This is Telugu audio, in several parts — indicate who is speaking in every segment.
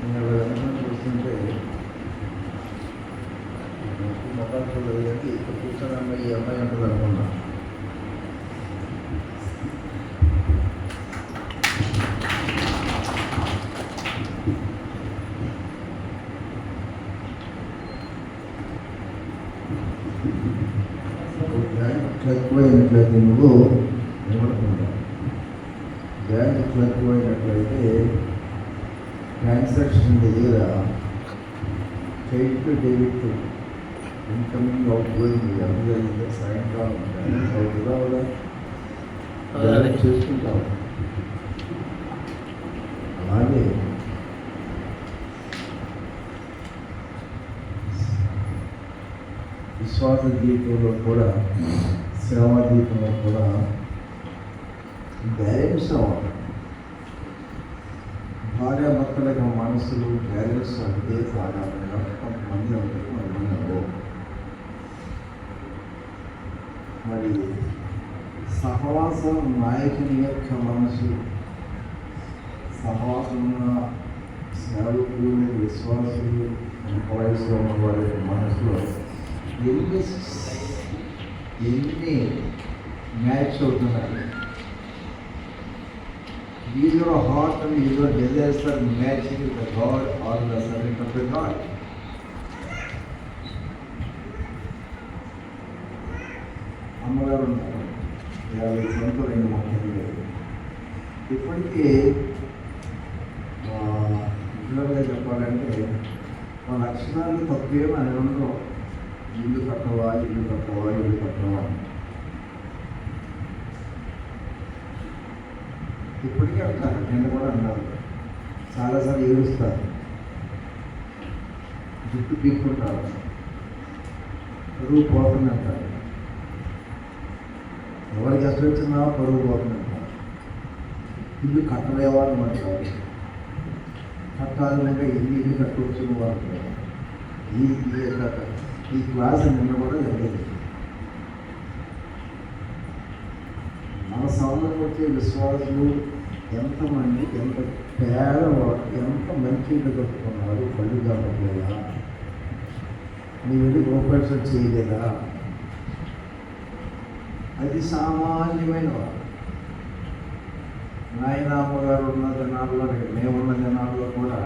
Speaker 1: చూస్తుంటే మొక్కలు చూడలేదు కానీ ఇక్కడ కూర్చొని అమ్మాయి ఈ అమ్మాయి ఉంటుంది అనుకున్నా. ఎక్కువైనట్లయితే నువ్వు ఏమనుకుంటావు? బ్యాంక్ ఎక్కువైనట్లయితే ట్రాన్సాక్షన్ దగ్గర credit debit incoming out going అందులో సాయంకాలం చేసుకుంటావు. అలాగే విశ్వాస జీవితంలో కూడా సేవా జీవితంలో కూడా బ్యాలెన్స్ అవ్వాలి. భార్యాభర్తల మనసులు బ్యాలెన్స్ అంటే సాధారణంగా కొంతమంది అవుతారు, కొంతమంది అవ్వవు. మరి సహవాసం నాయకుని యొక్క మనసు, సహవాసం ఉన్న సేవకులు విశ్వాసులు వయసులో ఉన్న వారి మనసులో ఎన్ని మ్యాచ్ అవుతున్నాయి. Is your heart and is your desires are matching with the God or the servant of the God? అమ్మగారు ఉన్నారు, 50 సంవత్సరాలు 30 ఇప్పటికీ ఇంట్లో చెప్పాలంటే మా లక్షణాలు తప్పేమో అని ఉండవు. ఇల్లు కట్టవా ఇల్లు కట్టవా ఇల్లు కట్టవా ఇప్పటికీ అంటారు. నేను కూడా అన్నారు, చాలాసార్లు ఏడుస్తారు, జుట్టు పీక్కుంటారు, పరువు పోతుందంటారు. ఎవరికి అసలు వచ్చినా పరువు పోతుందంటారు. ఇల్లు కట్టలేవా అని అంటారు. కట్టాలంటే ఇల్లు కట్టవచ్చు వాళ్ళు. ఈ క్లాస్ నిన్న కూడా జరిగింది. మన సభలకు వచ్చే విశ్వాసులు ఎంతమంది ఎంత పేదవాడు, ఎంత మంచి ఇల్లు కట్టుకున్నారు, కళ్ళు కాకపోయా, నీ వెళ్ళి కోఆపరేషన్ చేయలేదా? అది సామాన్యమైన వాడు. నాయన అమ్మగారు ఉన్న జనాల్లో, మేమున్న జనాల్లో కూడా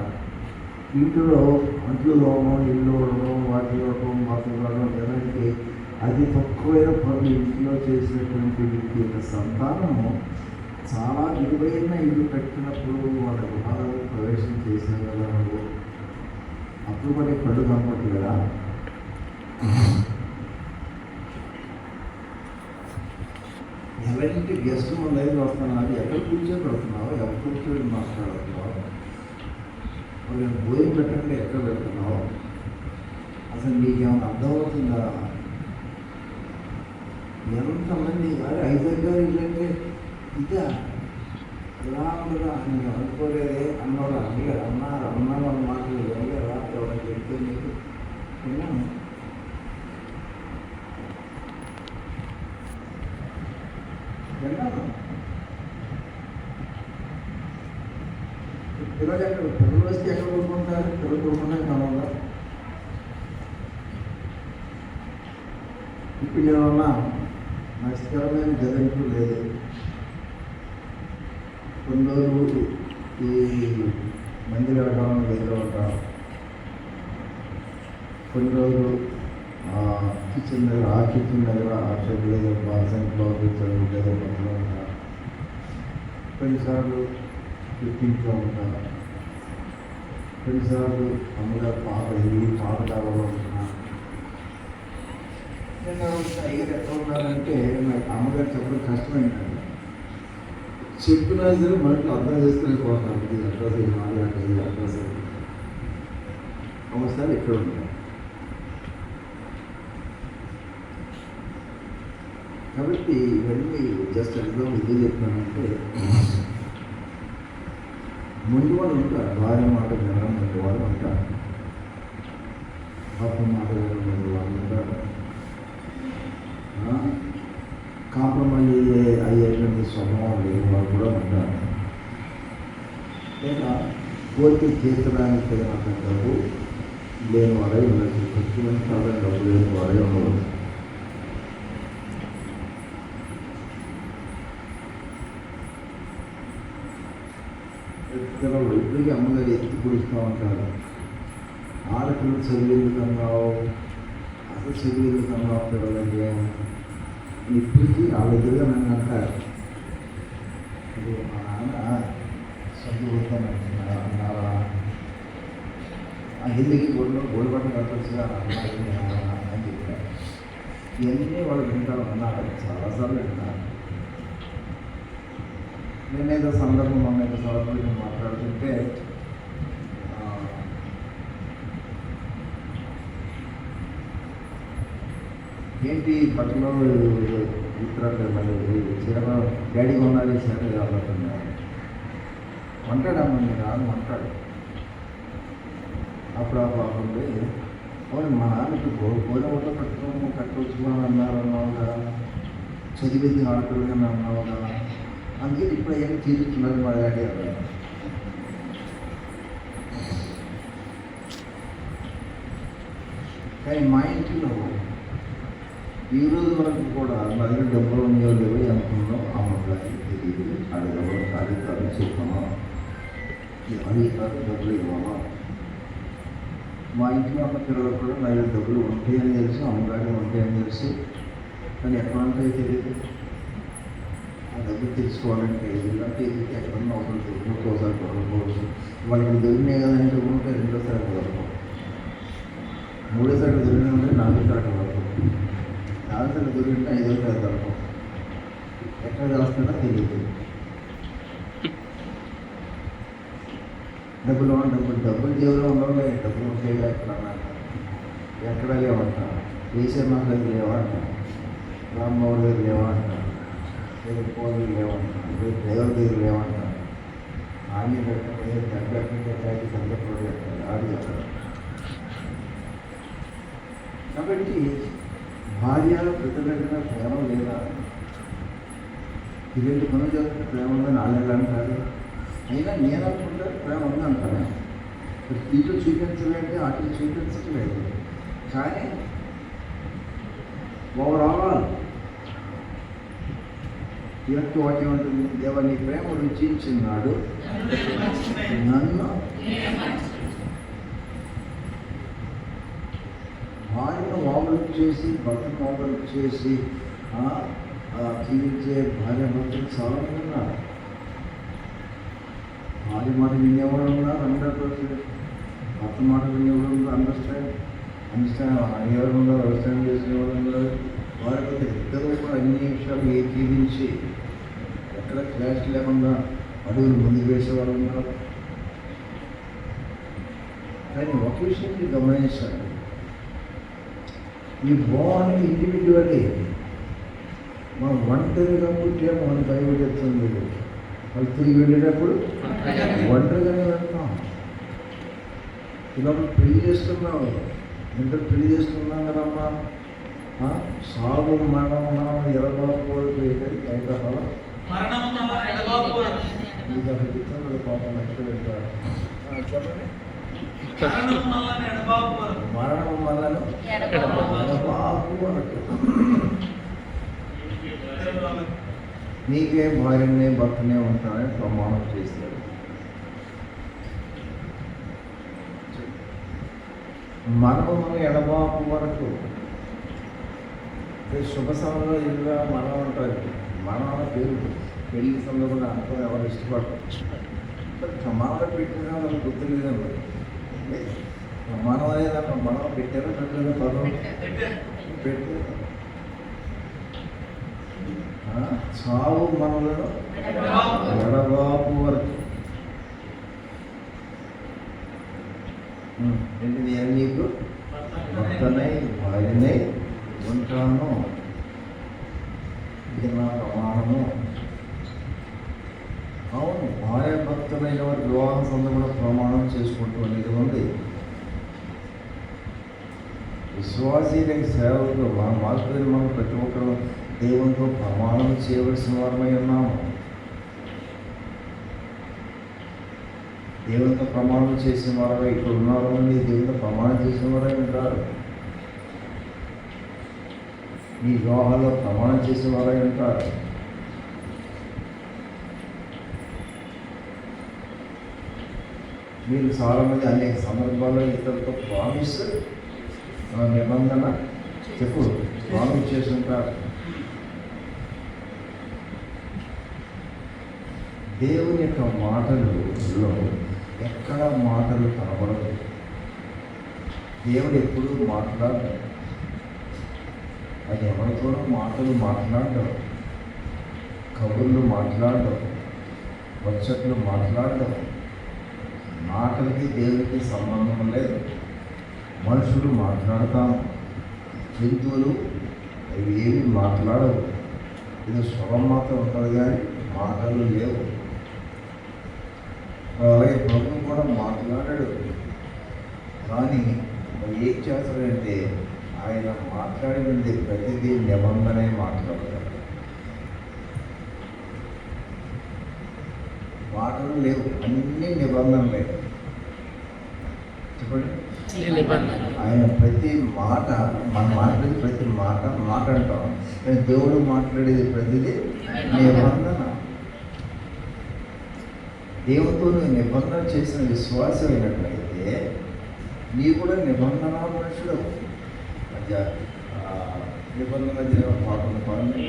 Speaker 1: ఇంటిలో అంట్లు రోగం, ఇల్లు రోగం, వాటి రోగం, వాటి రోగం జనానికి అది తక్కువైన పనులు ఇంట్లో చేసినటువంటి వ్యక్తి యొక్క సంతానము చాలా విలువైన ఇల్లు కట్టినప్పుడు వాళ్ళ గృహాలలో ప్రవేశం చేసిన కదా నువ్వు. అప్పుడు మనకి కళ్ళు కనపడదు కదా. ఎవరింటి గెస్ట్ మన దగ్గర వస్తున్నావు, ఎక్కడ కూర్చొని వస్తున్నావు, ఎవరు కూర్చొని మాట్లాడుతున్నావు, వాళ్ళని భోజనం పెట్టండి ఎక్కడ పెడుతున్నావు, అసలు నీకేమైనా అర్థమవుతుందా? ఎంతమంది అరే ఐజర్ గారు ఇల్లంటే ఇదా ఇలా ఉండదా అని అనుకోలేదే అన్నవాడు అన్నారు అన్న మాటలు వెళ్ళరా ఎవరైనా చెప్తే నీకు విన్నాను. ఈరోజు ఎక్కడ పిల్లలు వస్తే ఎక్కడ కొనుక్కుంటారు? పిల్లలు కొనుక్కుంటారు కావాలా? ఇప్పుడు ఏమన్నా నష్టకరమైన గదింపు లేదు. కొన్ని రోజులు ఈ మంది వెళ్ళడం దగ్గర ఉంటాం, కొన్ని రోజులు కిచెన్ దగ్గర ఆ షెడ్ దగ్గర బాల్సంట్లో దగ్గర పక్కన ఉంటా, కొన్నిసార్లు ఇంట్లో ఉంటా, కొన్నిసార్లు అమ్మగారు పాత కాలంలో ఉంటున్నా. నేను అయ్యారు ఎక్కడ ఉన్నారంటే నాకు అమ్మగారు చెప్పడం కష్టమైందండి. చెప్పినా సరే మనకి అర్థం చేసుకునే పోతాను. ఇది అడ్రస్ మాది అంటే ఇది అడ్రస్ ఒకసారి ఎక్కడ ఉంటాను. కాబట్టి ఇవన్నీ జస్ట్ ఎగ్జామ్ ఇది చెప్తానంటే ముందు వాళ్ళు ఉంటారు, భార్య మాట వినడం వాళ్ళు ఉంటారు, భర్త మాట వినడం వాళ్ళు ఉంటారు, కాంప్రమైజ్ అయ్యేటువంటి స్వభావం లేని వాళ్ళు కూడా ఉంటారు. లేదా కోరిక తీర్చడానికి తగినంత డబ్బు లేని వారే ఉండొచ్చు, ఖర్చు చాలా డబ్బు లేని వారే ఉండవచ్చు. పిల్లలు ఇప్పటికీ అమ్మగారు ఎత్తి కుడుస్తూ ఉంటారు. ఆడపిల్లలు చదివేది కన్నావు, అసలు చదివేది కన్నావు పిల్లలకి ఇప్పటికీ వాళ్ళ ఎదురుగా నన్ను అంటారు. మా నాన్న చదువుతానంటున్నా అన్నారా, ఆ హిందీకి గోల్డ్ బట్టలు కట్టొచ్చుగా అని చెప్పారు. ఇవన్నీ వాళ్ళు వింటారు అన్నారు, చాలాసార్లు వింటారు. నేనేదో సందర్భం మొన్న సందర్భంగా మాట్లాడుతుంటే ఏంటి బట్టలో ఇతర మళ్ళీ చీర డాడీ కొనాలి సరే కాబట్టి అంటాడమ్మా మీరు రాదు అంటాడు. అప్పుడు ఆ పాపం అవును మా నాన్నకి గోడ ఊళ్ళో కట్టవచ్చుకోని అన్నావు కదా, చదివింది ఆడపిల్లగా అన్నావు కదా, అందుకే ఇప్పుడు ఏమి తీరుతున్నారు మా డాడీ అన్నారు. కానీ మా ఇంటిలో ఈ రోజు వరకు కూడా నా దగ్గర డబ్బులు ఉన్నాయో లేవో అనుకున్నాం. అమ్మగారికి తెలియదు, అడగవు అడుగుతారు చెప్పమా అడుగుతారు డబ్బులు ఇవ్వమా. మా ఇంట్లో ఉన్న పిల్లలు కూడా నా దగ్గర డబ్బులు ఉంటాయని తెలుసు, అమ్మగారికి ఉంటాయని తెలుసు, కానీ ఎక్కడ ఉంటాయో తెలియదు. ఆ డబ్బులు తెలుసుకోవాలంటే ఎందుకంటే ఎక్కడన్నా ఒకటి ఒకసారి కొనుక్కోవచ్చు. వాళ్ళకి దొరికినాయి కదంటే ఉంటే రెండోసారి దొరకవు, మూడోసారి దొరికినా ఉంటే నాలుగోసారి దొరకవు, నాలుగోసారి దొరికితే ఐదోసారి దొరకవు. ఎక్కడ రాస్తుందో తెలియదు. డబ్బులు జేబులో ఉండవు, డబ్బులు ఉంటాయిగా ఎక్కడ లేవంట, కేసీఆర్ దగ్గర లేవంట, రామ్మోహన్ దగ్గర లేవంట, పోలీలు లేవంట, డ్రైవర్ దగ్గర లేవంట, ఆమె దగ్గర సందర్భంలో ఆడి చెప్పారు. కాబట్టి భార్య పెద్ద దగ్గర ప్రేమ లేదా, ఇలాంటి పనులు చేస్తున్న ప్రేమ ఉందని వాళ్ళు అంటారు. అయినా నేను అనుకుంటే ప్రేమ ఉంది అంటాను. ఇటు చూపించలేంటే అటు చూపించట్లేదు. కానీ ఓవరాల్ ఇరక్తి వాక్యం ఉంటుంది, దేవని ప్రేమ రుచించినాడు నన్ను. భార్యను వాములకు చేసి భర్తను వాములకు చేసి జీవించే భార్య భర్తలు చాలా మంది ఉన్నారు. భార్య మాట వినేవాడు ఉన్నారు 100%, భర్త మాట వినేవాడు ఉన్నారు, అండర్స్టాండ్ అయ్యేవాడు ఉన్నారు, వ్యవసాయం చేసేవాడు ఉన్నారు. వారికి ఇద్దరు కూడా అన్ని విషయాలు ఏకీవించి ఎక్కడ క్లాష్ లేకుండా అడుగులు ముందుకు వేసేవాళ్ళు ఉన్నారు. కానీ ఒక విషయం గమనించాలి, ఈ బాగుంది ఇండివిజువల్లీ మనం ఒంటరిగా పుట్టే మనం భయపెడుతుంది. వాళ్ళు తిరిగి వెళ్ళేటప్పుడు ఒంటరిగానే వెళ్తాం. ఇలా పెళ్లి చేస్తున్నావు, ఇద్దరు పెళ్లి చేస్తున్నాం కదమ్మా, సాగు మరణం ఎడబాపుకోవడం ఐదహాల పాపం ఎక్కడ పెట్టారు చెప్పండి. మరణం వలన ఎడబాపు వరకు నీకే భార్యనే భర్తనే ఉంటానని ప్రమాణం చేశారు. మరణమును ఎడబాపు వరకు శుభ సమయంలో ఇల్లుగా మనం ఉంటుంది. మనం పేరు పెళ్లి సందర్భంగా అనుకుని ఎవరు ఇష్టపడతారు. ప్రమాణం పెట్టినా వాళ్ళకి గుర్తు లేదండి. ప్రమాణం అనేదాన్ని మనం పెట్టారో పెట్టలేదో పదం పెట్టారు. చావు మనలను ఎడబాపు వరకు ఏంటి, నేను నీకు భర్తనై భార్యనై ఉంటాను, ఇది నా ప్రమాణము. అవును, భార్య భర్తలైన వారి వివాహం సందర్భంగా ప్రమాణం చేసుకుంటూ అనేది ఉంది. విశ్వాసీలకు సేవకులు మన మార్పులు మనం ప్రతి ఒక్కరు దేవునితో ప్రమాణం చేయవలసిన వారమై ఉన్నాము. దేవునితో ప్రమాణం చేసిన వారు ఇక్కడ ఉన్నారు అని దేవునితో ప్రమాణం చేసిన వారే ఉంటారు. మీ వివాహాల్లో ప్రమాణం చేసిన వారే ఉంటారు. మీరు చాలామంది అనేక సందర్భాల్లో ఇతరులతో ప్రామిస్ నిబంధన ప్రామిస్ చేసి ఉంటారు. దేవుని యొక్క మాటలలో ఎక్కడ మాటలు కనబడదు. దేవుడు ఎప్పుడూ మాట్లాడతాడు. అది ఎవరితోనూ మాటలు మాట్లాడడం, కబుర్లు మాట్లాడడం, వచ్చట్లు మాట్లాడడం. మాటలకి దేవుడికి సంబంధం లేదు. మనుషులు మాట్లాడతాము, జంతువులు అవి ఏమి మాట్లాడవు. ఇది స్వరం మాత్రం ఉంటుంది కానీ మాటలు లేవు. అలాగే ప్రభువు కూడా మాట్లాడాడు. కానీ ఏం చేస్తాడంటే ఆయన మాట్లాడినది ప్రతిదీ నిబంధనే మాట్లాడతాడు. మాటలు లేవు, అన్ని నిబంధనలే. చెప్పండి, ఆయన ప్రతి మాట, మనం మాట్లాడేది ప్రతి మాట అంటాం, కానీ దేవుడు మాట్లాడేది ప్రతిదీ నిబంధన. దేవుడితో నువ్వు నిబంధన చేసిన విశ్వాసం అయినట్లయితే నీ కూడా నిబంధన మనుషుడు. నిబంధన దిన పాటలు పాడండి.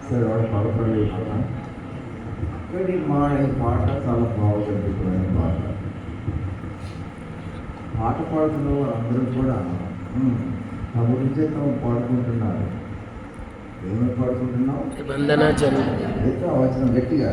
Speaker 1: సరే వాడు పడపడి కానీ ఈ పాట చాలా బాగుంది. పాట పాడుతున్న వారందరూ కూడా తమ గురించే తాము పాడుకుంటున్నారు. ఏమని పాడుకుంటున్నాం?
Speaker 2: నిబంధన
Speaker 1: వచ్చిన గట్టిగా